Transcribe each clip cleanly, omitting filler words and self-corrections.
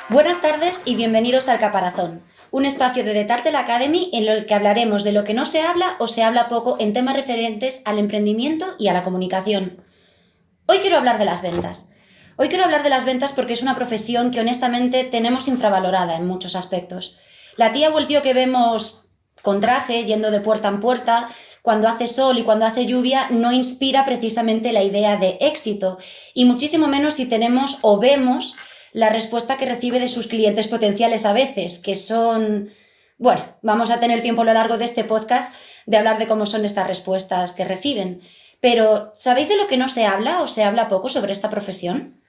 Buenas tardes y bienvenidos al Caparazón, un espacio de The Turtle Academy en el que hablaremos de lo que no se habla o se habla poco en temas referentes al emprendimiento y a la comunicación. Hoy quiero hablar de las ventas. Hoy quiero hablar de las ventas porque es una profesión que honestamente tenemos infravalorada en muchos aspectos. La tía o el tío que vemos con traje, yendo de puerta en puerta, cuando hace sol y cuando hace lluvia, no inspira precisamente la idea de éxito, y muchísimo menos si tenemos o vemos la respuesta que recibe de sus clientes potenciales a veces, que son... Bueno, vamos a tener tiempo a lo largo de este podcast de hablar de cómo son estas respuestas que reciben. Pero, ¿sabéis de lo que no se habla o se habla poco sobre esta profesión?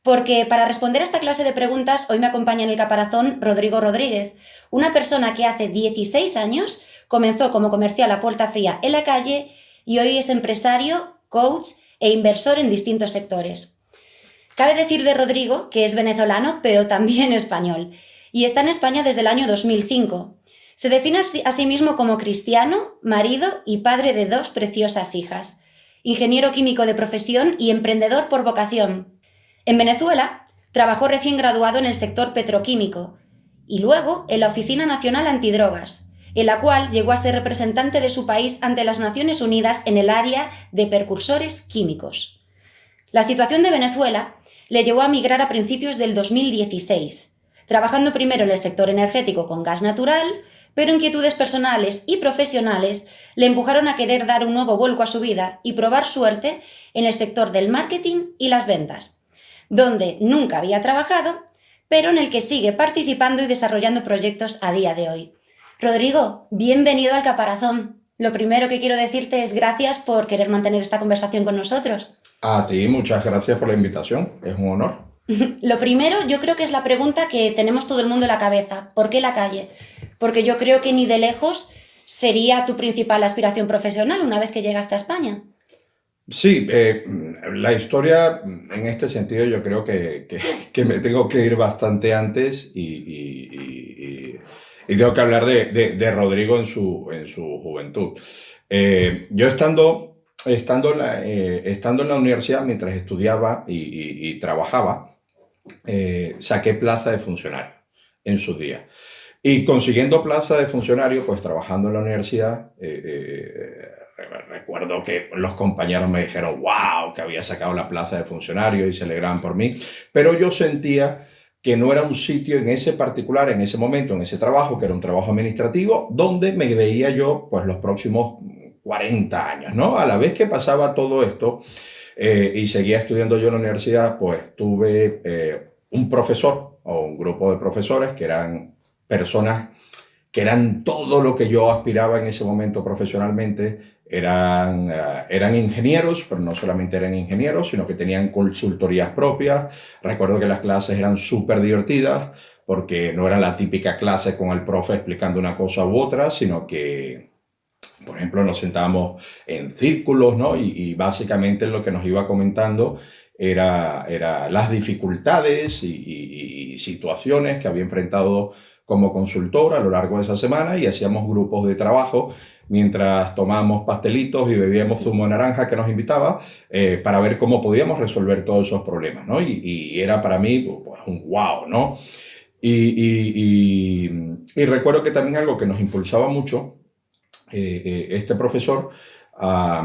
Porque para responder a esta clase de preguntas hoy me acompaña en el caparazón Rodrigo Rodríguez, una persona que hace 16 años comenzó como comercial a puerta fría en la calle y hoy es empresario, coach e inversor en distintos sectores. Cabe decir de Rodrigo que es venezolano, pero también español, y está en España desde el año 2005. Se define a sí mismo como cristiano, marido y padre de 2 preciosas hijas, ingeniero químico de profesión y emprendedor por vocación. En Venezuela trabajó recién graduado en el sector petroquímico y luego en la Oficina Nacional Antidrogas, en la cual llegó a ser representante de su país ante las Naciones Unidas en el área de precursores químicos. La situación de Venezuela le llevó a migrar a principios del 2016, trabajando primero en el sector energético con gas natural, pero inquietudes personales y profesionales le empujaron a querer dar un nuevo vuelco a su vida y probar suerte en el sector del marketing y las ventas, donde nunca había trabajado, pero en el que sigue participando y desarrollando proyectos a día de hoy. Rodrigo, bienvenido al Caparazón. Lo primero que quiero decirte es gracias por querer mantener esta conversación con nosotros. A ti, muchas gracias por la invitación, es un honor. Lo primero, yo creo que es la pregunta que tenemos todo el mundo en la cabeza. ¿Por qué la calle? Porque yo creo que ni de lejos sería tu principal aspiración profesional una vez que llegaste a España. Sí, la historia en este sentido yo creo que me tengo que ir bastante antes y tengo que hablar de Rodrigo en su juventud. Yo estando en la universidad mientras estudiaba y trabajaba, saqué plaza de funcionario en su día. Y consiguiendo plaza de funcionario, pues trabajando en la universidad, recuerdo que los compañeros me dijeron, wow, que había sacado la plaza de funcionario y se alegraban por mí, pero yo sentía que no era un sitio en ese particular, en ese momento, en ese trabajo, que era un trabajo administrativo, donde me veía yo pues los próximos 40 años, ¿no? A la vez que pasaba todo esto y seguía estudiando yo en la universidad, pues tuve un profesor o un grupo de profesores que eran personas que eran todo lo que yo aspiraba en ese momento profesionalmente. Eran ingenieros, pero no solamente eran ingenieros, sino que tenían consultorías propias. Recuerdo que las clases eran súper divertidas porque no era la típica clase con el profe explicando una cosa u otra, sino que, por ejemplo, nos sentábamos en círculos, ¿no? Y básicamente lo que nos iba comentando era las dificultades y situaciones que había enfrentado como consultor a lo largo de esa semana, y hacíamos grupos de trabajo mientras tomábamos pastelitos y bebíamos zumo de naranja que nos invitaba para ver cómo podíamos resolver todos esos problemas, ¿no? Y era para mí pues, un wow, ¿no? Y recuerdo que también algo que nos impulsaba mucho este profesor a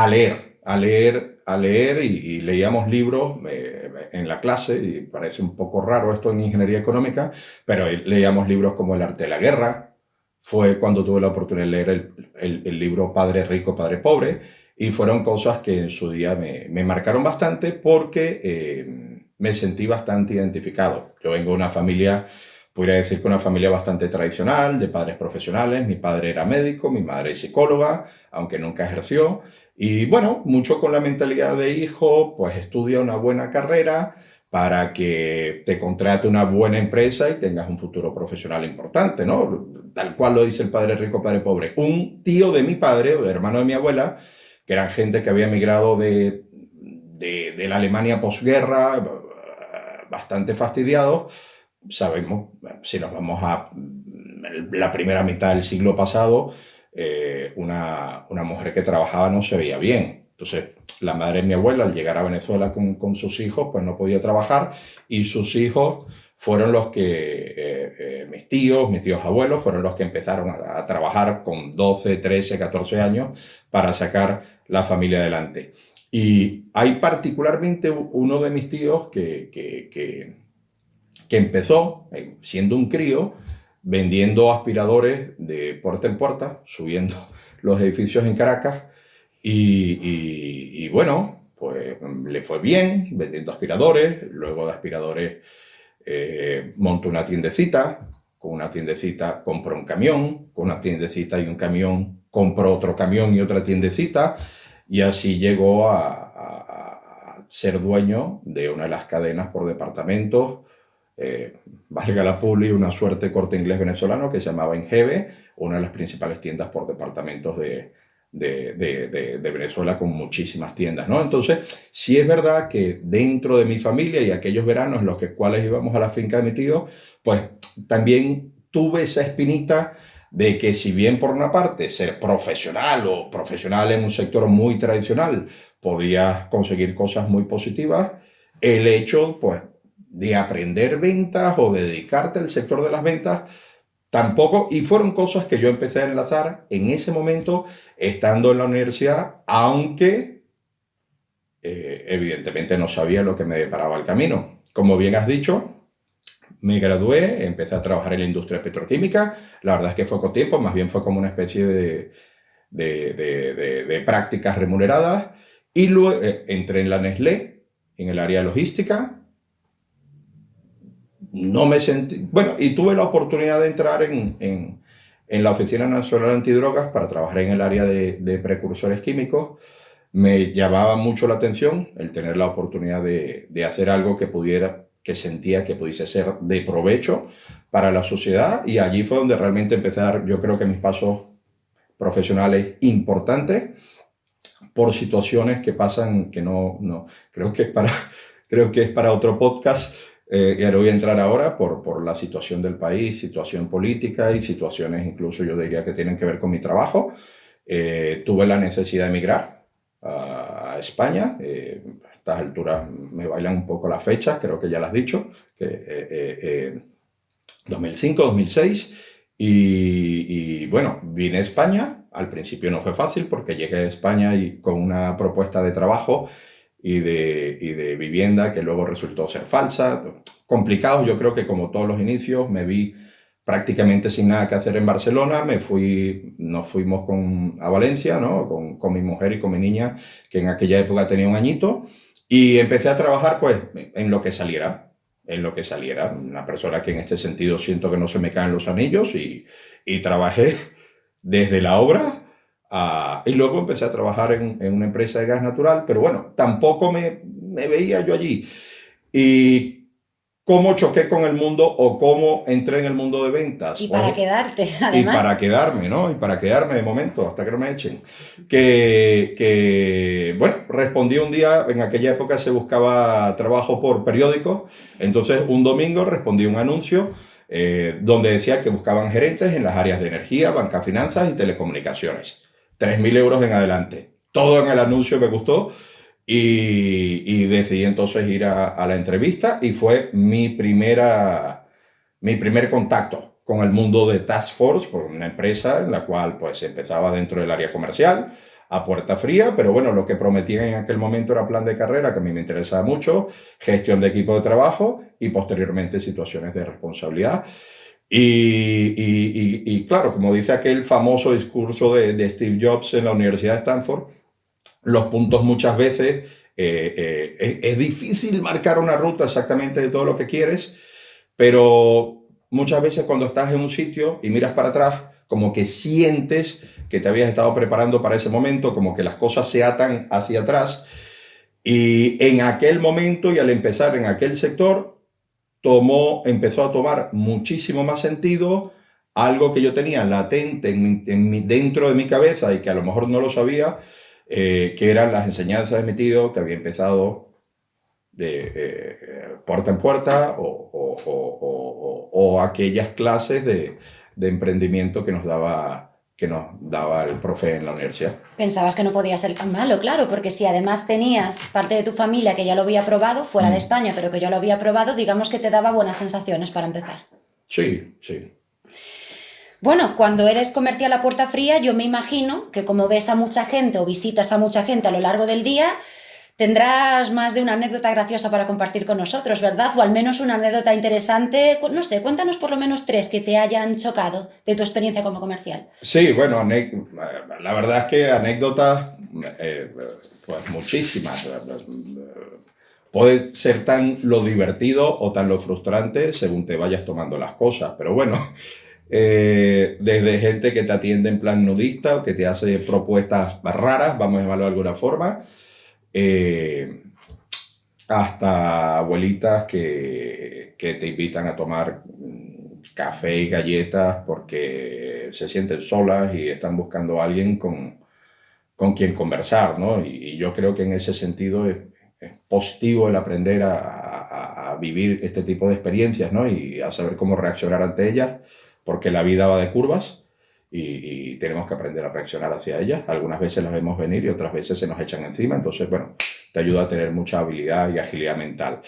leer y leíamos libros en la clase, y parece un poco raro esto en ingeniería económica, pero leíamos libros como El arte de la guerra. Fue cuando tuve la oportunidad de leer el libro Padre rico, padre pobre, y fueron cosas que en su día me marcaron bastante porque me sentí bastante identificado. Yo vengo de una familia, podría decir que una familia bastante tradicional, de padres profesionales. Mi padre era médico, mi madre es psicóloga, aunque nunca ejerció. Y bueno, mucho con la mentalidad de hijo, pues estudia una buena carrera para que te contrate una buena empresa y tengas un futuro profesional importante, ¿no? Tal cual lo dice el Padre rico, padre pobre. Un tío de mi padre, o hermano de mi abuela, que eran gente que había emigrado de la Alemania posguerra, bastante fastidiados. Sabemos, si nos vamos a la primera mitad del siglo pasado, una mujer que trabajaba no se veía bien. Entonces, la madre de mi abuela, al llegar a Venezuela con sus hijos, pues no podía trabajar, y sus hijos fueron los que, mis tíos abuelos, fueron los que empezaron a trabajar con 12, 13, 14 años para sacar la familia adelante. Y hay particularmente uno de mis tíos que empezó siendo un crío vendiendo aspiradores de puerta en puerta, subiendo los edificios en Caracas, y bueno, pues le fue bien vendiendo aspiradores. Luego de aspiradores montó una tiendecita, con una tiendecita compró un camión, con una tiendecita y un camión compró otro camión y otra tiendecita, y así llegó a ser dueño de una de las cadenas por departamentos, valga la publi, una suerte Corte Inglés venezolano, que se llamaba Ingeve, una de las principales tiendas por departamentos de Venezuela, con muchísimas tiendas, ¿no? Entonces, sí es verdad que dentro de mi familia y aquellos veranos en los cuales íbamos a la finca de mi tío, pues también tuve esa espinita de que, si bien por una parte ser profesional o profesional en un sector muy tradicional podías conseguir cosas muy positivas, el hecho, pues, de aprender ventas o de dedicarte al sector de las ventas tampoco, y fueron cosas que yo empecé a enlazar en ese momento estando en la universidad, aunque evidentemente no sabía lo que me deparaba el camino. Como bien has dicho, me gradué, empecé a trabajar en la industria petroquímica. La verdad es que fue con tiempo, más bien fue como una especie de prácticas remuneradas, y luego entré en la Nestlé, en el área de logística. No me sentí, bueno, y tuve la oportunidad de entrar en la Oficina Nacional Antidrogas para trabajar en el área de precursores químicos. Me llamaba mucho la atención el tener la oportunidad de hacer algo que sentía que pudiese ser de provecho para la sociedad, y allí fue donde realmente empecé a dar, yo creo que mis pasos profesionales importantes, por situaciones que pasan que no creo que es para otro podcast. Ya no voy a entrar ahora por la situación del país, situación política y situaciones incluso, yo diría, que tienen que ver con mi trabajo. Tuve la necesidad de emigrar a España. A estas alturas me bailan un poco las fechas, creo que ya las has dicho, que 2005, 2006. Y bueno, vine a España. Al principio no fue fácil porque llegué a España y con una propuesta de trabajo y de vivienda que luego resultó ser falsa. Complicado, yo creo que como todos los inicios, me vi prácticamente sin nada que hacer en Barcelona. Nos fuimos a Valencia, ¿no? Con mi mujer y con mi niña, que en aquella época tenía un añito, y empecé a trabajar pues en lo que saliera. Una persona que en este sentido siento que no se me caen los anillos, y trabajé desde la obra. Y luego empecé a trabajar en una empresa de gas natural, pero bueno, tampoco me veía yo allí. Y cómo choqué con el mundo, o cómo entré en el mundo de ventas. Y para quedarte, además. Y para quedarme, ¿no? Y para quedarme de momento, hasta que no me echen. Bueno, respondí un día, en aquella época se buscaba trabajo por periódico, entonces un domingo respondí un anuncio donde decía que buscaban gerentes en las áreas de energía, banca, finanzas y telecomunicaciones. 3.000 euros en adelante. Todo en el anuncio me gustó, y decidí entonces ir a la entrevista, y fue mi primer contacto con el mundo de Task Force, por una empresa en la cual pues empezaba dentro del área comercial, a puerta fría, pero bueno, lo que prometían en aquel momento era plan de carrera, que a mí me interesaba mucho, gestión de equipo de trabajo y posteriormente situaciones de responsabilidad. Y claro, como dice aquel famoso discurso de Steve Jobs en la Universidad de Stanford, los puntos muchas veces, es difícil marcar una ruta exactamente de todo lo que quieres, pero muchas veces cuando estás en un sitio y miras para atrás, como que sientes que te habías estado preparando para ese momento, como que las cosas se atan hacia atrás. Y en aquel momento, y al empezar en aquel sector, empezó a tomar muchísimo más sentido algo que yo tenía latente dentro de mi cabeza, y que a lo mejor no lo sabía, que eran las enseñanzas de mi tío, que había empezado de puerta en puerta, o aquellas clases de emprendimiento que nos daba que nos daba el profe en la universidad. Pensabas que no podía ser tan malo, claro, porque si además tenías parte de tu familia que ya lo había probado, fuera de España, pero que ya lo había probado, digamos que te daba buenas sensaciones para empezar. Sí, sí. Bueno, cuando eres comercial a puerta fría, yo me imagino que como ves a mucha gente o visitas a mucha gente a lo largo del día, tendrás más de una anécdota graciosa para compartir con nosotros, ¿verdad? O al menos una anécdota interesante. No sé, cuéntanos por lo menos 3 que te hayan chocado de tu experiencia como comercial. Sí, bueno, la verdad es que anécdotas, pues muchísimas. Puede ser tan lo divertido o tan lo frustrante según te vayas tomando las cosas, pero bueno, desde gente que te atiende en plan nudista o que te hace propuestas raras, vamos a llamarlo de alguna forma, hasta abuelitas que te invitan a tomar café y galletas porque se sienten solas y están buscando a alguien con quien conversar, ¿no? Y yo creo que en ese sentido es positivo el aprender a vivir este tipo de experiencias, ¿no? Y a saber cómo reaccionar ante ellas, porque la vida va de curvas y tenemos que aprender a reaccionar hacia ellas. Algunas veces las vemos venir y otras veces se nos echan encima. Entonces, bueno, te ayuda a tener mucha habilidad y agilidad mental.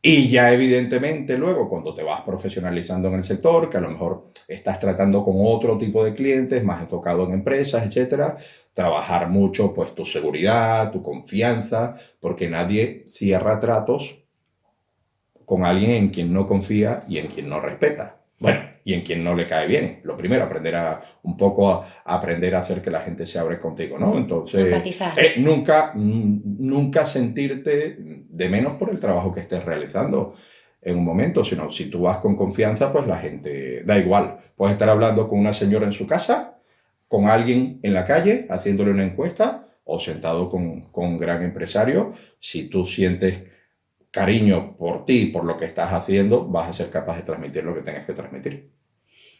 Y ya evidentemente luego cuando te vas profesionalizando en el sector, que a lo mejor estás tratando con otro tipo de clientes, más enfocado en empresas, etcétera, trabajar mucho pues tu seguridad, tu confianza, porque nadie cierra tratos con alguien en quien no confía y en quien no respeta. Bueno, y en quien no le cae bien. Lo primero, aprender a aprender a hacer que la gente se abre contigo, ¿no? Entonces, nunca sentirte de menos por el trabajo que estés realizando en un momento, sino si tú vas con confianza, pues la gente da igual. Puedes estar hablando con una señora en su casa, con alguien en la calle, haciéndole una encuesta, o sentado con un gran empresario. Si tú sientes cariño por ti, por lo que estás haciendo, vas a ser capaz de transmitir lo que tengas que transmitir.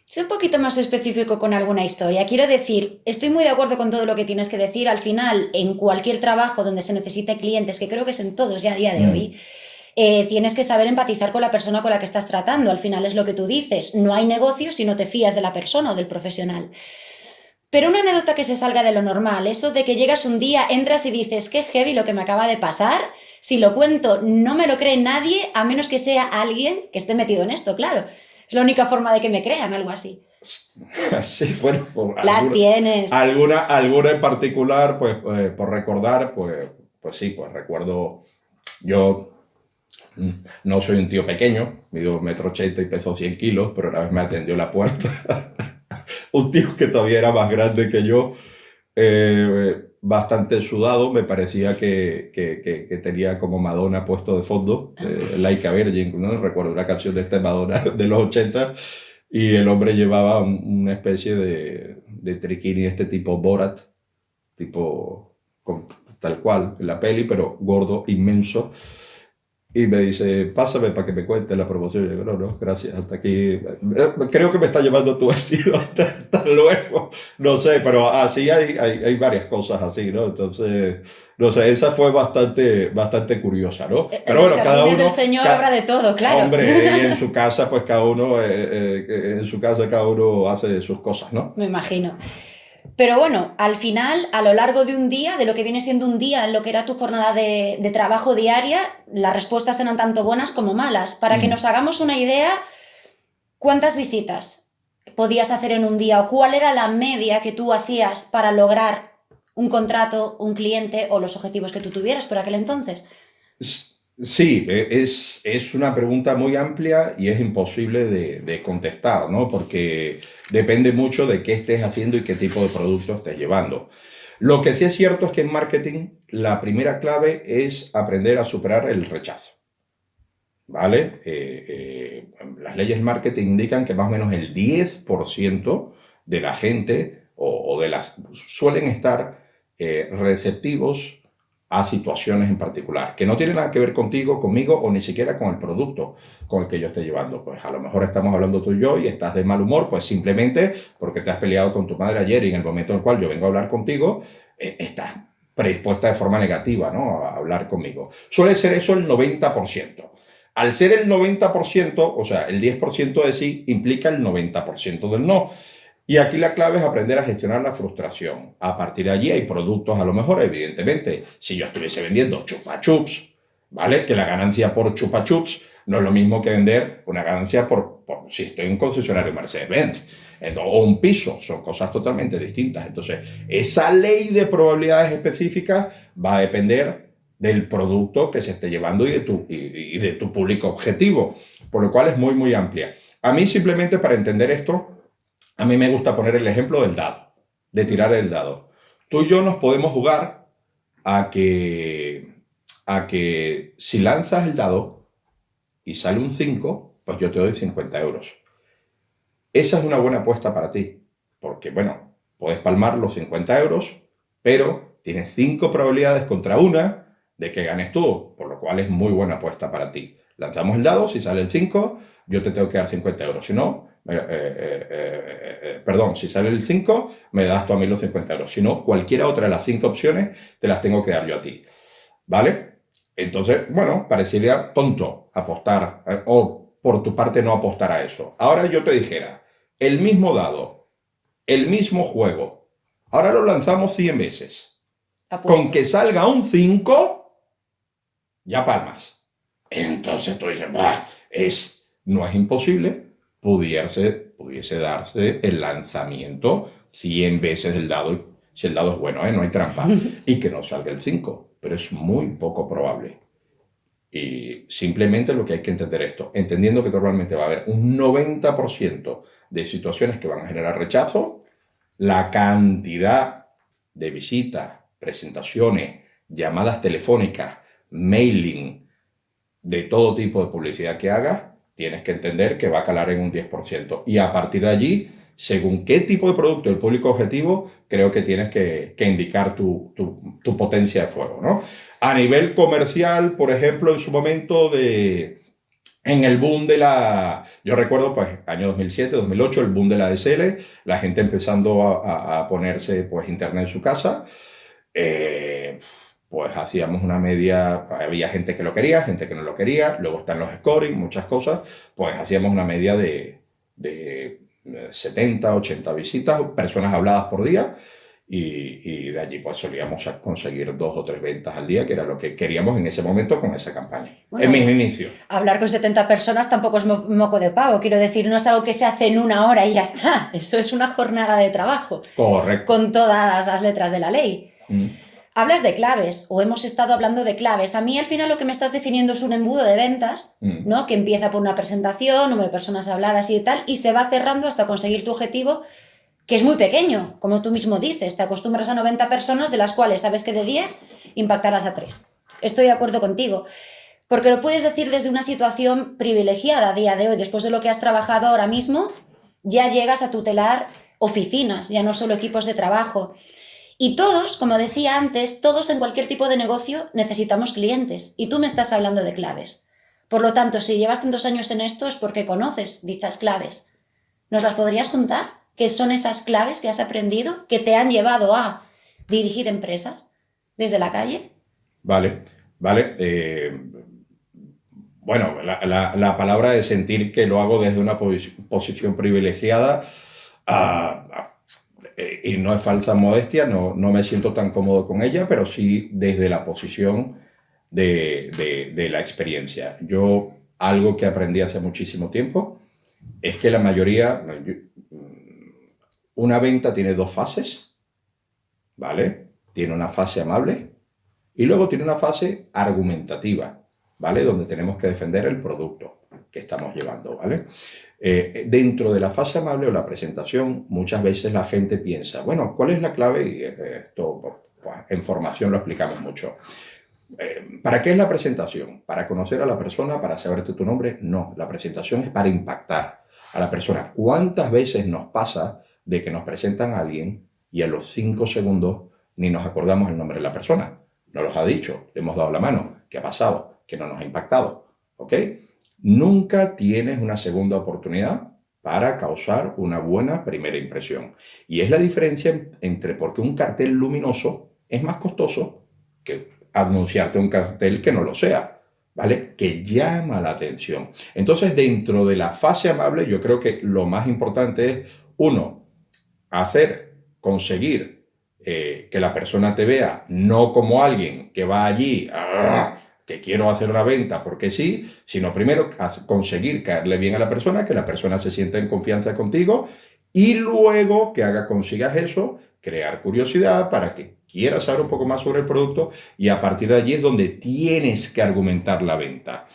Sé un poquito más específico con alguna historia. Quiero decir, estoy muy de acuerdo con todo lo que tienes que decir. Al final, en cualquier trabajo donde se necesite clientes, que creo que es en todos ya a día de hoy, tienes que saber empatizar con la persona con la que estás tratando. Al final es lo que tú dices. No hay negocio si no te fías de la persona o del profesional. Pero una anécdota que se salga de lo normal, eso de que llegas un día, entras y dices, qué heavy lo que me acaba de pasar, si lo cuento no me lo cree nadie, a menos que sea alguien que esté metido en esto, claro. Es la única forma de que me crean, algo así. Sí, bueno, las tienes. Alguna en particular, pues por recordar, pues sí, pues recuerdo, yo no soy un tío pequeño, mido 1,80 m y peso 100 kilos, pero una vez me atendió la puerta un tío que todavía era más grande que yo, bastante sudado, me parecía que tenía como Madonna puesto de fondo, Like a Virgin, ¿no? Recuerdo una canción de Madonna de los 80, y el hombre llevaba una especie de triquini, tipo Borat, tal cual en la peli, pero gordo, inmenso. Y me dice, pásame para que me cuente la promoción. Y yo digo, no, gracias, hasta aquí. Creo que me está llevando tu vestido hasta luego. No sé, pero así hay varias cosas así, ¿no? Entonces, no sé, esa fue bastante curiosa, ¿no? Pero bueno, cada uno... del Señor obra de todo, claro. Hombre, y en su casa, pues cada uno hace sus cosas, ¿no? Me imagino. Pero bueno, al final, a lo largo de un día, de lo que viene siendo un día, en lo que era tu jornada de trabajo diaria, las respuestas eran tanto buenas como malas. Para que nos hagamos una idea, ¿cuántas visitas podías hacer en un día? ¿O cuál era la media que tú hacías para lograr un contrato, un cliente o los objetivos que tú tuvieras por aquel entonces? Sí, es una pregunta muy amplia y es imposible de contestar, ¿no? Porque depende mucho de qué estés haciendo y qué tipo de producto estés llevando. Lo que sí es cierto es que en marketing la primera clave es aprender a superar el rechazo, ¿vale? Las leyes marketing indican que más o menos el 10% de la gente suelen estar receptivos a situaciones en particular, que no tienen nada que ver contigo, conmigo o ni siquiera con el producto con el que yo esté llevando. Pues a lo mejor estamos hablando tú y yo y estás de mal humor, pues simplemente porque te has peleado con tu madre ayer y en el momento en el cual yo vengo a hablar contigo, estás predispuesta de forma negativa, ¿no? A hablar conmigo. Suele ser eso el 90%. Al ser el 90%, o sea, el 10% de sí implica el 90% del no. Y aquí la clave es aprender a gestionar la frustración. A partir de allí hay productos, a lo mejor, evidentemente, si yo estuviese vendiendo chupa chups, ¿vale? Que la ganancia por chupa chups no es lo mismo que vender una ganancia por si estoy en un concesionario Mercedes-Benz o un piso, son cosas totalmente distintas. Entonces, esa ley de probabilidades específicas va a depender del producto que se esté llevando y de tu público objetivo, por lo cual es muy, muy amplia. A mí, simplemente para entender esto, a mí me gusta poner el ejemplo del dado, de tirar el dado. Tú y yo nos podemos jugar a que si lanzas el dado y sale un 5, pues yo te doy 50 euros. Esa es una buena apuesta para ti, porque, bueno, puedes palmar los 50 euros, pero tienes 5 probabilidades contra una de que ganes tú, por lo cual es muy buena apuesta para ti. Lanzamos el dado, si sale el 5, yo te tengo que dar 50 euros. Si no, si sale el 5, me das tú a mí los 50 euros. Si no, cualquiera otra de las 5 opciones te las tengo que dar yo a ti. ¿Vale? Entonces, bueno, parecería tonto apostar o por tu parte no apostar a eso. Ahora yo te dijera, el mismo dado, el mismo juego, ahora lo lanzamos 100 veces. Apuesto. Con que salga un 5, ya palmas. Entonces tú dices, no es imposible, pudiese darse el lanzamiento 100 veces del dado, si el dado es bueno, no hay trampa, y que no salga el 5, pero es muy poco probable. Y simplemente lo que hay que entender esto, entendiendo que normalmente va a haber un 90% de situaciones que van a generar rechazo, la cantidad de visitas, presentaciones, llamadas telefónicas, mailing, de todo tipo de publicidad que hagas, tienes que entender que va a calar en un 10%. Y a partir de allí, según qué tipo de producto el público objetivo, creo que tienes que indicar tu potencia de fuego, ¿no? A nivel comercial, por ejemplo, en su momento en el boom de yo recuerdo, pues, año 2007, 2008, el boom de la ADSL, la gente empezando a ponerse, pues, internet en su casa, pues hacíamos una media, había gente que lo quería, gente que no lo quería, luego están los scoring, muchas cosas, pues hacíamos una media de 70, 80 visitas, personas habladas por día, y de allí pues solíamos conseguir 2 o 3 ventas al día, que era lo que queríamos en ese momento con esa campaña, bueno, en mis inicios. Hablar con 70 personas tampoco es moco de pavo, quiero decir, no es algo que se hace en una hora y ya está, eso es una jornada de trabajo. Correcto. Con todas las letras de la ley. Hablas de claves, o hemos estado hablando de claves. A mí al final lo que me estás definiendo es un embudo de ventas, ¿no? Que empieza por una presentación, número de personas habladas y tal, y se va cerrando hasta conseguir tu objetivo, que es muy pequeño, como tú mismo dices. Te acostumbras a 90 personas, de las cuales sabes que de 10 impactarás a 3. Estoy de acuerdo contigo, porque lo puedes decir desde una situación privilegiada a día de hoy. Después de lo que has trabajado ahora mismo, ya llegas a tutelar oficinas, ya no solo equipos de trabajo. Y todos, como decía antes, todos en cualquier tipo de negocio necesitamos clientes. Y tú me estás hablando de claves. Por lo tanto, si llevas tantos años en esto es porque conoces dichas claves. ¿Nos las podrías contar? ¿Qué son esas claves que has aprendido que te han llevado a dirigir empresas desde la calle? Vale. Bueno, la palabra de sentir que lo hago desde una posición privilegiada, y no es falsa modestia, no me siento tan cómodo con ella, pero sí desde la posición de la experiencia. Yo, algo que aprendí hace muchísimo tiempo, es que la mayoría, una venta tiene 2 fases, ¿vale? Tiene una fase amable y luego tiene una fase argumentativa, ¿vale? Donde tenemos que defender el producto que estamos llevando, ¿vale? Dentro de la fase amable o la presentación, muchas veces la gente piensa, bueno, ¿cuál es la clave? Y esto, pues, en formación lo explicamos mucho. ¿Para qué es la presentación? ¿Para conocer a la persona? ¿Para saberte tu nombre? No, la presentación es para impactar a la persona. ¿Cuántas veces nos pasa de que nos presentan a alguien y a los 5 segundos ni nos acordamos el nombre de la persona? No los ha dicho, le hemos dado la mano. ¿Qué ha pasado? Que no nos ha impactado. ¿Ok? Nunca tienes una segunda oportunidad para causar una buena primera impresión. Y es la diferencia entre por qué un cartel luminoso es más costoso que anunciarte un cartel que no lo sea, ¿vale? Que llama la atención. Entonces, dentro de la fase amable, yo creo que lo más importante es, 1, conseguir que la persona te vea no como alguien que va allí, que quiero hacer una venta porque sí, sino primero conseguir caerle bien a la persona, que la persona se sienta en confianza contigo y luego que consigas eso, crear curiosidad para que quieras saber un poco más sobre el producto y a partir de allí es donde tienes que argumentar la venta.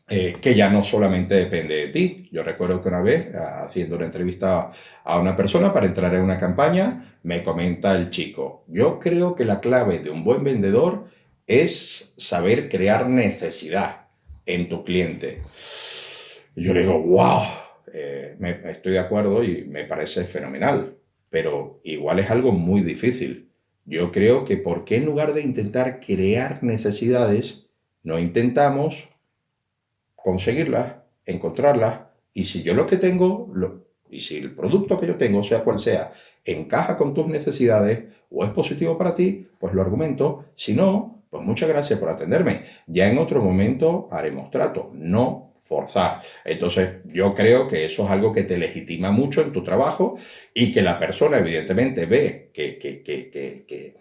Que ya no solamente depende de ti. Yo recuerdo que una vez, haciendo una entrevista a una persona para entrar en una campaña, me comenta el chico, yo creo que la clave de un buen vendedor es saber crear necesidad en tu cliente. Y yo le digo, wow, estoy de acuerdo y me parece fenomenal, pero igual es algo muy difícil. Yo creo que ¿por qué en lugar de intentar crear necesidades, no intentamos conseguirlas, encontrarlas, y si yo lo que tengo, y si el producto que yo tengo, sea cual sea, encaja con tus necesidades o es positivo para ti, pues lo argumento. Si no, pues muchas gracias por atenderme. Ya en otro momento haremos trato, no forzar. Entonces, yo creo que eso es algo que te legitima mucho en tu trabajo y que la persona evidentemente ve que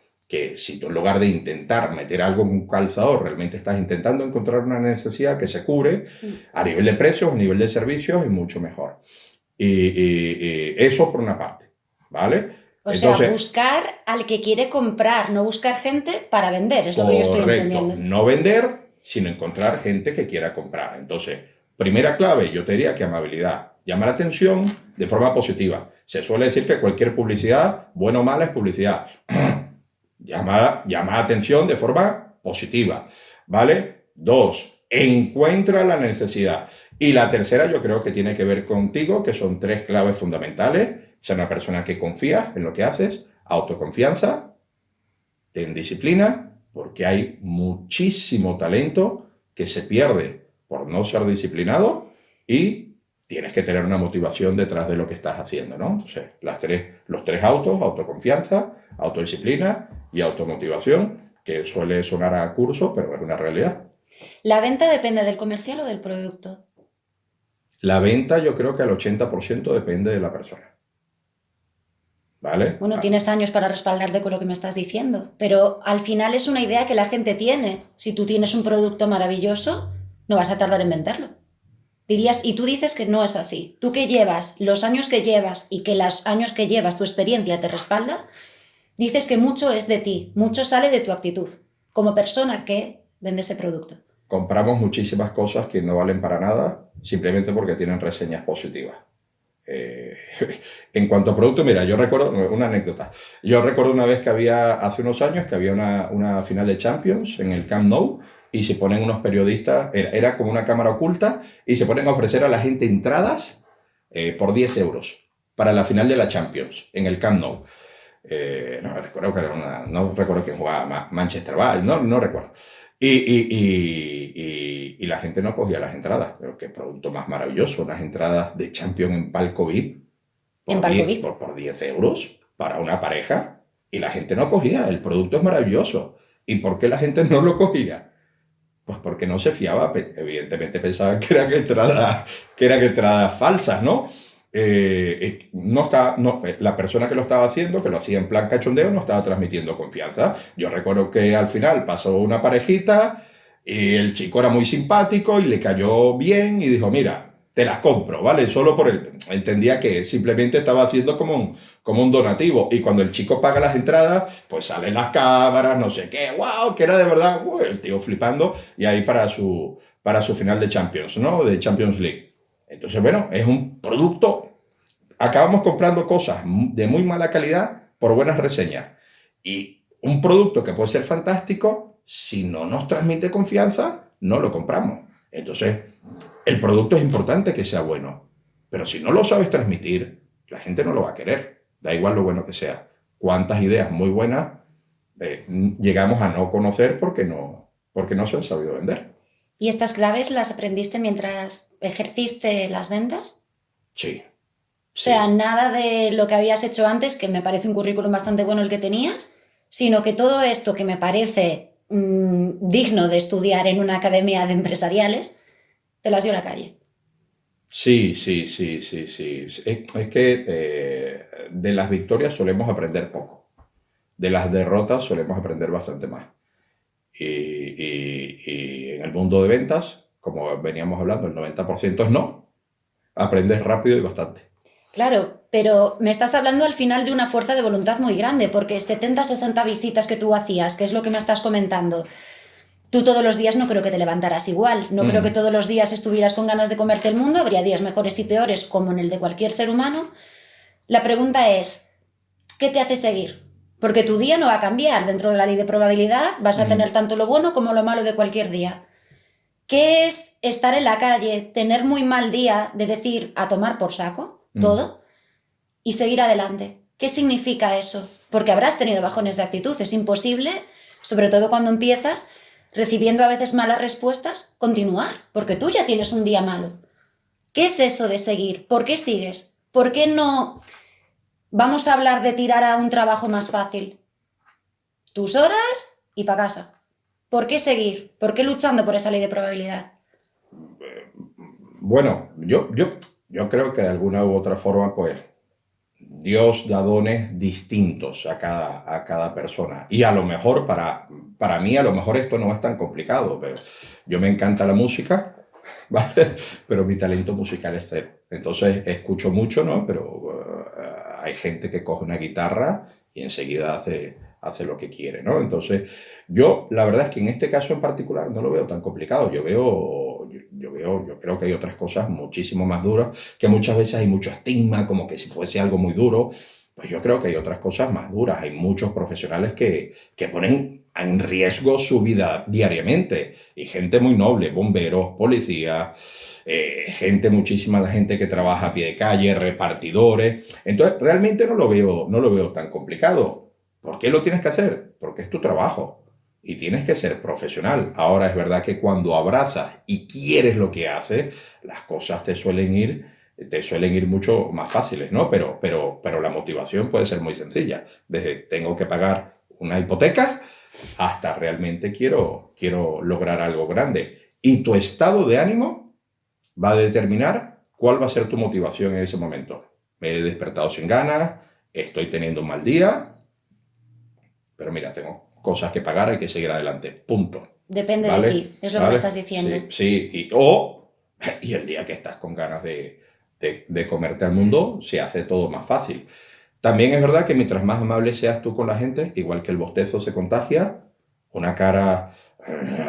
si tú en lugar de intentar meter algo en un calzador, realmente estás intentando encontrar una necesidad que se cubre a nivel de precios, a nivel de servicios, es mucho mejor. Y eso por una parte, ¿vale? O sea, buscar al que quiere comprar, no buscar gente para vender, es lo que yo estoy entendiendo. No vender, sino encontrar gente que quiera comprar. Entonces, primera clave, yo te diría que amabilidad. Llama la atención de forma positiva. Se suele decir que cualquier publicidad, buena o mala, es publicidad. Llama la atención de forma positiva, ¿vale? 2, encuentra la necesidad. Y la tercera yo creo que tiene que ver contigo, que son 3 claves fundamentales. Ser una persona que confía en lo que haces, autoconfianza, ten disciplina, porque hay muchísimo talento que se pierde por no ser disciplinado y tienes que tener una motivación detrás de lo que estás haciendo, ¿no? Entonces, los tres autos, autoconfianza, autodisciplina y automotivación, que suele sonar a curso, pero es una realidad. ¿La venta depende del comercial o del producto? La venta yo creo que al 80% depende de la persona. ¿Vale? Bueno, tienes años para respaldarte con lo que me estás diciendo, pero al final es una idea que la gente tiene. Si tú tienes un producto maravilloso, no vas a tardar en venderlo. Dirías, y tú dices que no es así. Tú que llevas los años que llevas y que los años que llevas tu experiencia te respalda, dices que mucho es de ti, mucho sale de tu actitud, como persona que vende ese producto. Compramos muchísimas cosas que no valen para nada simplemente porque tienen reseñas positivas. En cuanto a producto, mira, yo recuerdo una anécdota. Yo recuerdo una vez que hace unos años, que había una final de Champions en el Camp Nou y se ponen unos periodistas, era como una cámara oculta, y se ponen a ofrecer a la gente entradas por 10 euros para la final de la Champions en el Camp Nou. No recuerdo que era no recuerdo quién jugaba, Manchester, no recuerdo. Y la gente no cogía las entradas. Pero qué producto más maravilloso, unas entradas de Champions en palco VIP. Por 10 euros para una pareja. Y la gente no cogía. El producto es maravilloso. ¿Y por qué la gente no lo cogía? Pues porque no se fiaba. Evidentemente pensaban que eran entradas falsas, ¿no? La persona que lo estaba haciendo, que lo hacía en plan cachondeo, no estaba transmitiendo confianza. Yo recuerdo que al final pasó una parejita y el chico era muy simpático y le cayó bien y dijo, mira, te las compro, ¿vale? Solo por él. Entendía que simplemente estaba haciendo como un donativo. Y cuando el chico paga las entradas, pues salen las cámaras, no sé qué, wow, que era de verdad, el tío flipando, y ahí para su final de Champions, ¿no? De Champions League. Entonces, bueno, es un producto. Acabamos comprando cosas de muy mala calidad por buenas reseñas. Y un producto que puede ser fantástico, si no nos transmite confianza, no lo compramos. Entonces, el producto es importante que sea bueno. Pero si no lo sabes transmitir, la gente no lo va a querer. Da igual lo bueno que sea. Cuántas ideas muy buenas llegamos a no conocer porque no se han sabido vender. ¿Y estas claves las aprendiste mientras ejerciste las ventas? Sí. O sea, nada de lo que habías hecho antes, que me parece un currículum bastante bueno el que tenías, sino que todo esto que me parece digno de estudiar en una academia de empresariales, te las dio a la calle. Sí, sí, sí, sí, sí. Es que de las victorias solemos aprender poco. De las derrotas solemos aprender bastante más. Y en el mundo de ventas, como veníamos hablando, el 90% es no. Aprendes rápido y bastante. Claro, pero me estás hablando al final de una fuerza de voluntad muy grande, porque 70, 60 visitas que tú hacías, que es lo que me estás comentando, tú todos los días no creo que te levantaras igual, no creo que todos los días estuvieras con ganas de comerte el mundo, habría días mejores y peores como en el de cualquier ser humano. La pregunta es, ¿qué te hace seguir? Porque tu día no va a cambiar, dentro de la ley de probabilidad vas a tener tanto lo bueno como lo malo de cualquier día. ¿Qué es estar en la calle, tener muy mal día, de decir a tomar por saco todo y seguir adelante? ¿Qué significa eso? Porque habrás tenido bajones de actitud, es imposible, sobre todo cuando empiezas, recibiendo a veces malas respuestas, continuar, porque tú ya tienes un día malo. ¿Qué es eso de seguir? ¿Por qué sigues? ¿Por qué no vamos a hablar de tirar a un trabajo más fácil? Tus horas y para casa. ¿Por qué seguir? ¿Por qué luchando por esa ley de probabilidad? Bueno, yo creo que de alguna u otra forma, pues, Dios da dones distintos a cada persona. Y a lo mejor para mí, a lo mejor esto no es tan complicado. Pero yo me encanta la música, ¿vale? Pero mi talento musical es cero. Entonces escucho mucho, ¿no? Pero hay gente que coge una guitarra y enseguida hace lo que quiere, ¿no? Entonces yo la verdad es que en este caso en particular no lo veo tan complicado. Yo creo que hay otras cosas muchísimo más duras, que muchas veces hay mucho estigma, como que si fuese algo muy duro. Pues yo creo que hay otras cosas más duras. Hay muchos profesionales que ponen en riesgo su vida diariamente. Y gente muy noble, bomberos, policías, muchísima gente que trabaja a pie de calle, repartidores. Entonces, realmente no lo veo tan complicado. ¿Por qué lo tienes que hacer? Porque es tu trabajo. Y tienes que ser profesional. Ahora es verdad que cuando abrazas y quieres lo que haces, las cosas te suelen ir mucho más fáciles, ¿no? Pero la motivación puede ser muy sencilla. Desde tengo que pagar una hipoteca hasta realmente quiero lograr algo grande. Y tu estado de ánimo va a determinar cuál va a ser tu motivación en ese momento. Me he despertado sin ganas, estoy teniendo un mal día, pero mira, tengo cosas que pagar, hay que seguir adelante, punto. Depende de ¿Vale? ti, es lo que me ¿Vale? estás diciendo. Sí, sí. Y el día que estás con ganas de comerte al mundo, se hace todo más fácil. También es verdad que mientras más amable seas tú con la gente, igual que el bostezo se contagia, una cara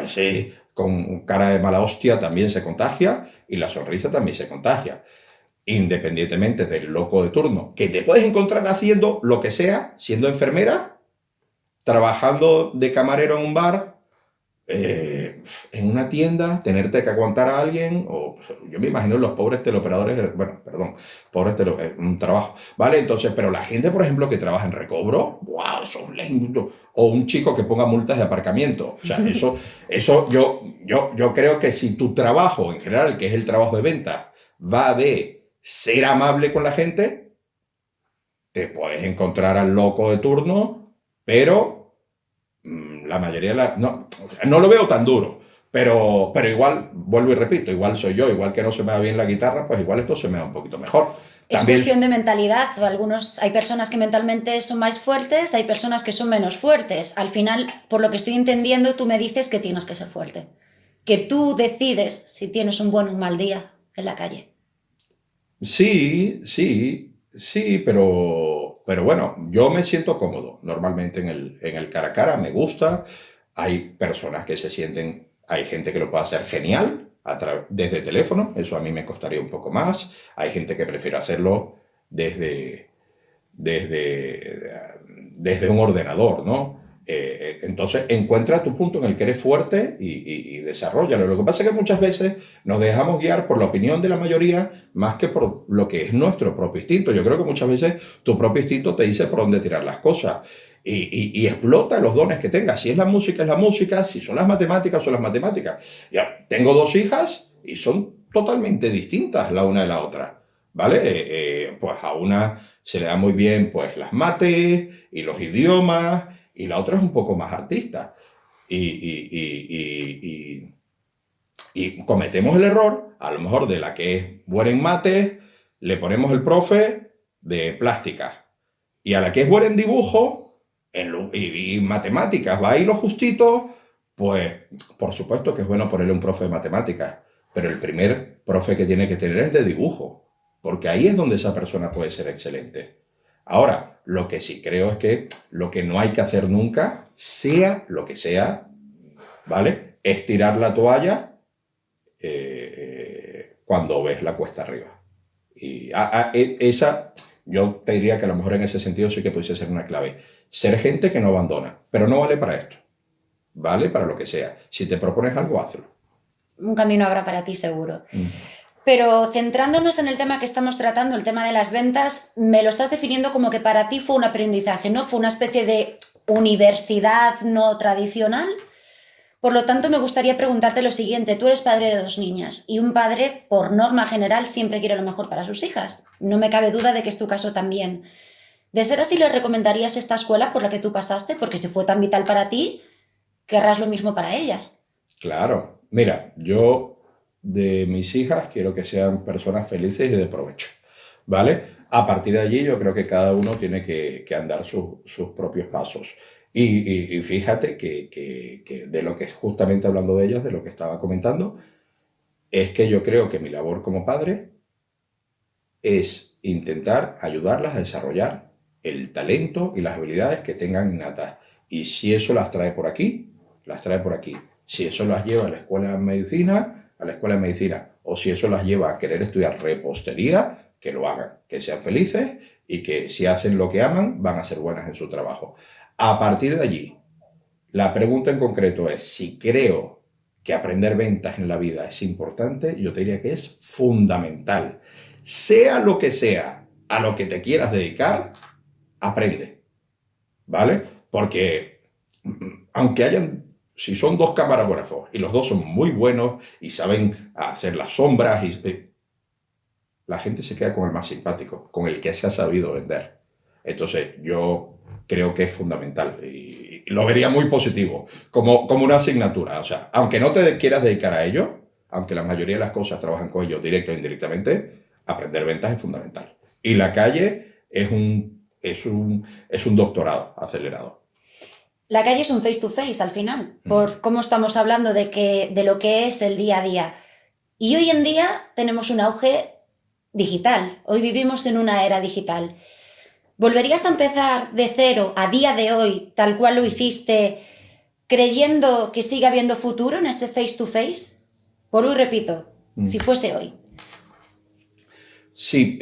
así, con cara de mala hostia también se contagia y la sonrisa también se contagia. Independientemente del loco de turno, que te puedes encontrar haciendo lo que sea, siendo enfermera, trabajando de camarero en un bar, en una tienda, tenerte que aguantar a alguien, o yo me imagino los pobres teleoperadores, bueno, perdón, un trabajo, ¿vale? Entonces, pero la gente, por ejemplo, que trabaja en recobro, wow, eso es lento, o un chico que ponga multas de aparcamiento, o sea, eso yo creo que si tu trabajo en general, que es el trabajo de venta, va de ser amable con la gente, te puedes encontrar al loco de turno, pero la mayoría no lo veo tan duro, pero igual, vuelvo y repito, igual soy yo, igual que no se me da bien la guitarra, pues igual esto se me da un poquito mejor. Es También, cuestión de mentalidad. Hay personas que mentalmente son más fuertes, hay personas que son menos fuertes. Al final, por lo que estoy entendiendo, tú me dices que tienes que ser fuerte. Que tú decides si tienes un buen o un mal día en la calle. sí, sí, sí, pero bueno, yo me siento cómodo normalmente en el cara a cara, me gusta. Hay personas que se sienten, hay gente que lo puede hacer genial desde teléfono, eso a mí me costaría un poco más. Hay gente que prefiere hacerlo desde, desde un ordenador, ¿no? Entonces, encuentra tu punto en el que eres fuerte y desarrollalo. Lo que pasa es que muchas veces nos dejamos guiar por la opinión de la mayoría más que por lo que es nuestro propio instinto. Yo creo que muchas veces tu propio instinto te dice por dónde tirar las cosas y explota los dones que tengas. Si es la música, si son las matemáticas. Ya, tengo dos hijas y son totalmente distintas la una de la otra, ¿vale? Pues a una se le da muy bien pues las mates y los idiomas y la otra es un poco más artista. Y, y, y, Y cometemos el error, a lo mejor de la que es buena en mates, le ponemos el profe de plástica. Y a la que es buena en dibujo y matemáticas, va ahí lo justito, pues por supuesto que es bueno ponerle un profe de matemáticas, pero el primer profe que tiene que tener es de dibujo, porque ahí es donde esa persona puede ser excelente. Ahora, lo que sí creo es que lo que no hay que hacer nunca, sea lo que sea, ¿vale? Es tirar la toalla cuando ves la cuesta arriba. Y esa, yo te diría que a lo mejor en ese sentido sí que pudiese ser una clave. Ser gente que no abandona, pero no vale para esto. Vale para lo que sea. Si te propones algo, hazlo. Un camino habrá para ti, seguro. Pero centrándonos en el tema que estamos tratando, el tema de las ventas, me lo estás definiendo como que para ti fue un aprendizaje, ¿no? Fue una especie de universidad no tradicional. Por lo tanto, me gustaría preguntarte lo siguiente. Tú eres padre de 2 niñas y un padre, por norma general, siempre quiere lo mejor para sus hijas. No me cabe duda de que es tu caso también. De ser así, ¿le recomendarías esta escuela por la que tú pasaste? Porque si fue tan vital para ti, querrás lo mismo para ellas. Claro. Mira, yo de mis hijas quiero que sean personas felices y de provecho, ¿vale? A partir de allí yo creo que cada uno tiene que andar sus propios pasos. Y fíjate que de lo que justamente hablando de ellas, de lo que estaba comentando, es que yo creo que mi labor como padre es intentar ayudarlas a desarrollar el talento y las habilidades que tengan innatas. Y si eso las trae por aquí, las trae por aquí. Si eso las lleva a la escuela de medicina, a la escuela de medicina. O si eso las lleva a querer estudiar repostería, que lo hagan, que sean felices y que si hacen lo que aman, van a ser buenas en su trabajo. A partir de allí, la pregunta en concreto es, si creo que aprender ventas en la vida es importante, yo te diría que es fundamental. Sea lo que sea a lo que te quieras dedicar, aprende, ¿vale? Porque aunque hayan, si son 2 camarógrafos y los 2 son muy buenos y saben hacer las sombras, la gente se queda con el más simpático, con el que se ha sabido vender. Entonces yo creo que es fundamental y lo vería muy positivo, como una asignatura. O sea, aunque no te quieras dedicar a ello, aunque la mayoría de las cosas trabajan con ellos directa o indirectamente, aprender ventas es fundamental. Y la calle es un doctorado acelerado. La calle es un face to face al final, por cómo estamos hablando de lo que es el día a día. Y hoy en día tenemos un auge digital. Hoy vivimos en una era digital. ¿Volverías a empezar de cero a día de hoy, tal cual lo hiciste, creyendo que sigue habiendo futuro en ese face to face? Por hoy repito, si fuese hoy. Sí,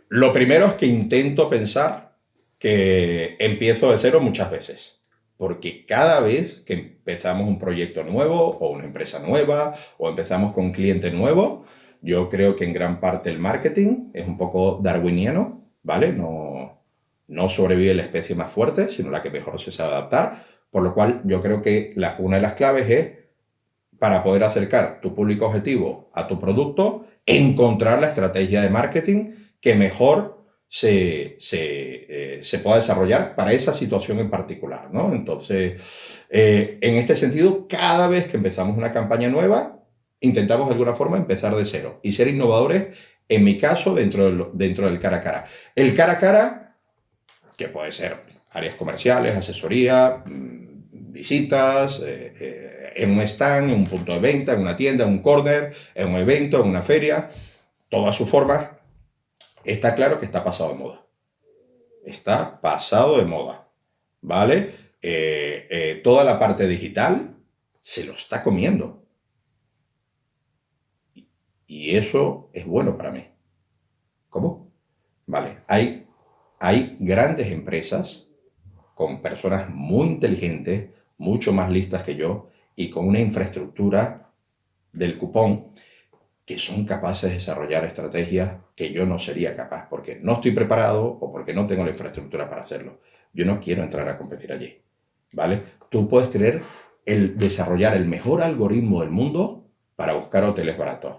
lo primero es que intento pensar que empiezo de cero muchas veces. Porque cada vez que empezamos un proyecto nuevo o una empresa nueva o empezamos con un cliente nuevo, yo creo que en gran parte el marketing es un poco darwiniano, ¿vale? No sobrevive la especie más fuerte, sino la que mejor se sabe adaptar. Por lo cual yo creo que una de las claves es, para poder acercar tu público objetivo a tu producto, encontrar la estrategia de marketing que mejor se pueda desarrollar para esa situación en particular, ¿no? Entonces, en este sentido, cada vez que empezamos una campaña nueva, intentamos de alguna forma empezar de cero y ser innovadores, en mi caso, dentro del cara a cara. El cara a cara, que puede ser áreas comerciales, asesoría, visitas, en un stand, en un punto de venta, en una tienda, en un corner, en un evento, en una feria, todas sus formas. Está claro que está pasado de moda. Está pasado de moda, ¿vale? Toda la parte digital se lo está comiendo. Y eso es bueno para mí. ¿Cómo? Vale, hay grandes empresas con personas muy inteligentes, mucho más listas que yo, y con una infraestructura del cupón que son capaces de desarrollar estrategias que yo no sería capaz, porque no estoy preparado o porque no tengo la infraestructura para hacerlo. Yo no quiero entrar a competir allí, ¿vale? Tú puedes desarrollar el mejor algoritmo del mundo para buscar hoteles baratos.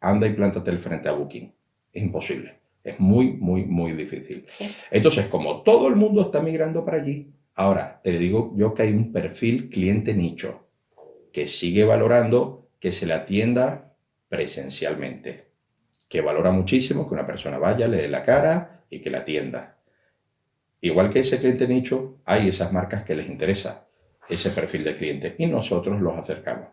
Anda y plántate frente a Booking. Es imposible. Es muy, muy, muy difícil. Entonces, como todo el mundo está migrando para allí, ahora te digo yo que hay un perfil cliente nicho que sigue valorando que se le atienda presencialmente, que valora muchísimo que una persona vaya, le dé la cara y que la atienda. Igual que ese cliente nicho, hay esas marcas que les interesa ese perfil de cliente y nosotros los acercamos.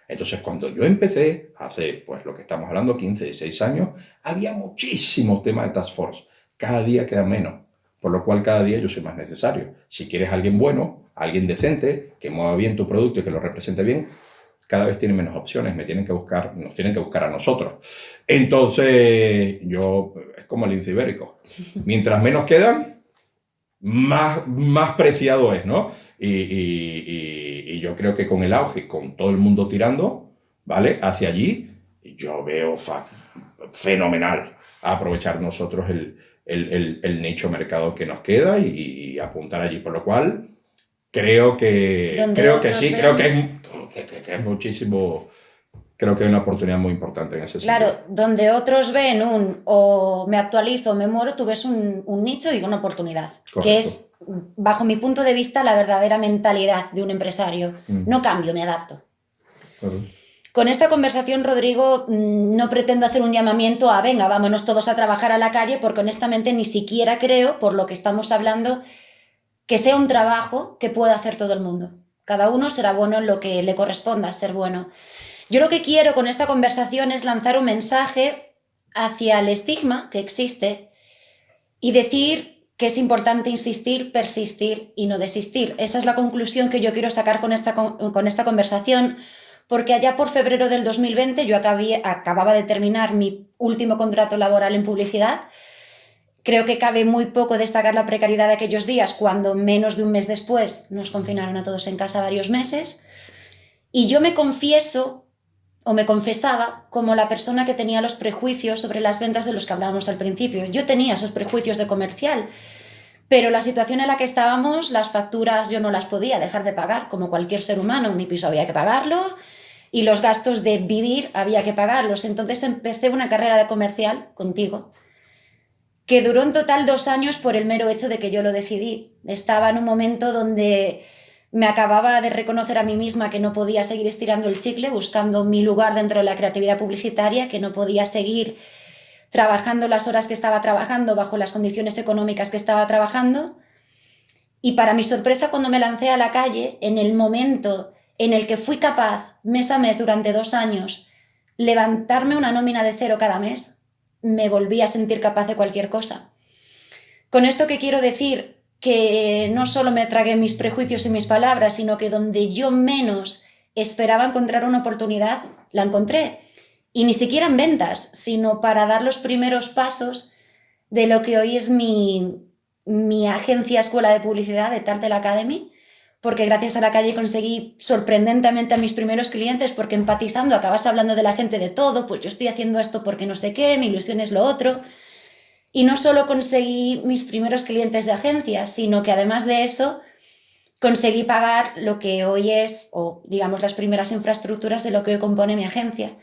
Entonces, cuando yo empecé, hace, pues lo que estamos hablando, 15, 16 años, había muchísimos temas de Task Force. Cada día queda menos, por lo cual cada día yo soy más necesario. Si quieres alguien bueno, alguien decente, que mueva bien tu producto y que lo represente bien, cada vez tienen menos opciones, nos tienen que buscar a nosotros. Entonces, es como el lince ibérico. Mientras menos quedan, más preciado es, ¿no? Y yo creo que con el auge, con todo el mundo tirando, ¿vale? Hacia allí, yo veo fenomenal aprovechar nosotros el nicho mercado que nos queda y apuntar allí. Por lo cual, creo que sí, creo que es muchísimo. Creo que hay una oportunidad muy importante en ese sentido. Claro, donde otros ven o me actualizo o me muero, tú ves un nicho y una oportunidad. Correcto. Que es, bajo mi punto de vista, la verdadera mentalidad de un empresario. No cambio, me adapto. Claro. Con esta conversación, Rodrigo, no pretendo hacer un llamamiento a venga, vámonos todos a trabajar a la calle, porque honestamente ni siquiera creo, por lo que estamos hablando, que sea un trabajo que pueda hacer todo el mundo. Cada uno será bueno en lo que le corresponda ser bueno. Yo lo que quiero con esta conversación es lanzar un mensaje hacia el estigma que existe y decir que es importante insistir, persistir y no desistir. Esa es la conclusión que yo quiero sacar con esta conversación, porque allá por febrero del 2020 yo acababa de terminar mi último contrato laboral en publicidad. Creo que cabe muy poco destacar la precariedad de aquellos días, cuando menos de un mes después nos confinaron a todos en casa varios meses. Y yo me confesaba como la persona que tenía los prejuicios sobre las ventas de los que hablábamos al principio. Yo tenía esos prejuicios de comercial, pero la situación en la que estábamos, las facturas yo no las podía dejar de pagar, como cualquier ser humano. Mi piso había que pagarlo y los gastos de vivir había que pagarlos. Entonces empecé una carrera de comercial contigo, que duró en total 2 años por el mero hecho de que yo lo decidí. Estaba en un momento donde me acababa de reconocer a mí misma que no podía seguir estirando el chicle, buscando mi lugar dentro de la creatividad publicitaria, que no podía seguir trabajando las horas que estaba trabajando bajo las condiciones económicas que estaba trabajando. Y para mi sorpresa, cuando me lancé a la calle, en el momento en el que fui capaz, mes a mes durante 2 años, levantarme una nómina de 0 cada mes, me volví a sentir capaz de cualquier cosa. Con esto que quiero decir, que no solo me tragué mis prejuicios y mis palabras, sino que donde yo menos esperaba encontrar una oportunidad, la encontré. Y ni siquiera en ventas, sino para dar los primeros pasos de lo que hoy es mi agencia escuela de publicidad de Tartel Academy, porque gracias a la calle conseguí sorprendentemente a mis primeros clientes, porque empatizando acabas hablando de la gente de todo, pues yo estoy haciendo esto porque no sé qué, mi ilusión es lo otro. Y no solo conseguí mis primeros clientes de agencia, sino que además de eso conseguí pagar lo que hoy es, o digamos las primeras infraestructuras de lo que hoy compone mi agencia.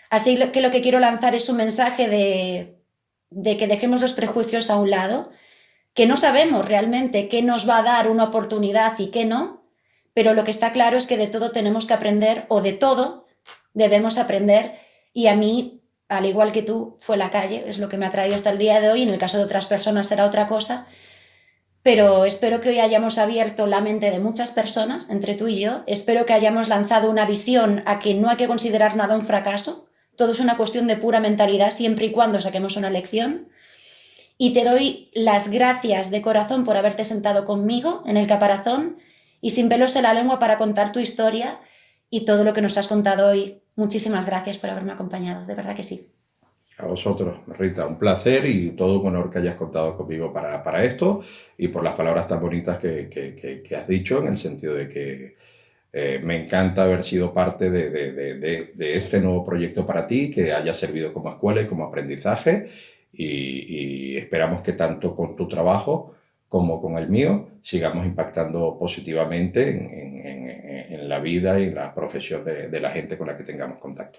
Así que lo que quiero lanzar es un mensaje de que dejemos los prejuicios a un lado, que no sabemos realmente qué nos va a dar una oportunidad y qué no, pero lo que está claro es que de todo tenemos que aprender, o de todo debemos aprender, y a mí, al igual que tú, fue la calle, es lo que me ha traído hasta el día de hoy. En el caso de otras personas será otra cosa, pero espero que hoy hayamos abierto la mente de muchas personas, entre tú y yo. Espero que hayamos lanzado una visión a que no hay que considerar nada un fracaso, todo es una cuestión de pura mentalidad, siempre y cuando saquemos una lección. Y te doy las gracias de corazón por haberte sentado conmigo en el caparazón y sin pelos en la lengua para contar tu historia y todo lo que nos has contado hoy. Muchísimas gracias por haberme acompañado, de verdad que sí. A vosotros, Rita, un placer y todo un honor que hayas contado conmigo para esto y por las palabras tan bonitas que has dicho, en el sentido de que me encanta haber sido parte de este nuevo proyecto para ti, que haya servido como escuela y como aprendizaje y esperamos que tanto con tu trabajo como con el mío sigamos impactando positivamente en la vida y en la profesión de la gente con la que tengamos contacto.